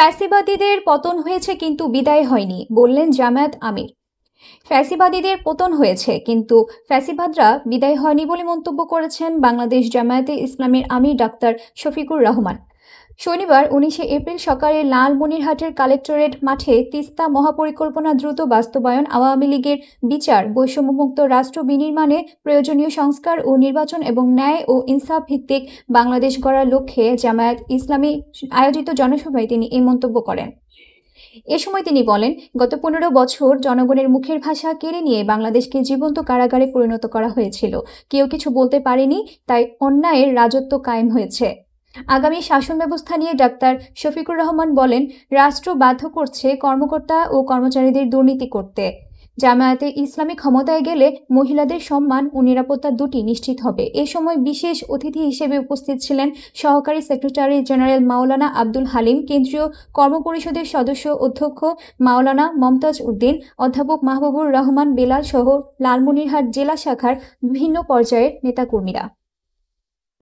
ফ্যাসিবাদীদের পতন হয়েছে কিন্তু বিদায় হয়নি, বললেন জামায়াত আমির। ফ্যাসিবাদীদের পতন হয়েছে কিন্তু ফ্যাসিবাদরা বিদায় হয়নি বলে মন্তব্য করেছেন বাংলাদেশ জামায়াতে ইসলামীর আমির ডাক্তার শফিকুর রহমান। শনিবার 19 এপ্রিল সকালে লালমনিরহাটের কালেক্টরেট মাঠে তিস্তা মহাপরিকল্পনা দ্রুত বাস্তবায়ন, আওয়ামী লীগের বিচার, বৈষম্যমুক্ত রাষ্ট্র বিনির্মাণে প্রয়োজনীয় সংস্কার ও নির্বাচন এবং ন্যায় ও ইনসাফ ভিত্তিক বাংলাদেশ গড়ার লক্ষ্যে জামায়াত ইসলামী আয়োজিত জনসভায় তিনি এই মন্তব্য করেন। এ সময় তিনি বলেন, গত 15 বছর জনগণের মুখের ভাষা কেড়ে নিয়ে বাংলাদেশকে জীবন্ত কারাগারে পরিণত করা হয়েছিল। কেউ কিছু বলতে পারেনি, তাই অন্যায়ের রাজত্ব কায়েম হয়েছে। আগামী শাসন ব্যবস্থা নিয়ে ডাক্তার শফিকুর রহমান বলেন, রাষ্ট্র বাধ্য করছে কর্মকর্তা ও কর্মচারীদের দুর্নীতি করতে। জামায়াতে ইসলামী ক্ষমতায় গেলে মহিলাদের সম্মান ও নিরাপত্তা দুটি নিশ্চিত হবে। এ সময় বিশেষ অতিথি হিসেবে উপস্থিত ছিলেন সহকারী সেক্রেটারি জেনারেল মাওলানা আব্দুল হালিম, কেন্দ্রীয় কর্মপরিষদের সদস্য অধ্যক্ষ মাওলানা মমতাজ উদ্দিন, অধ্যাপক মাহবুবুর রহমান বেলাল সহ লালমনিরহাট জেলা শাখার বিভিন্ন পর্যায়ের নেতাকর্মীরা।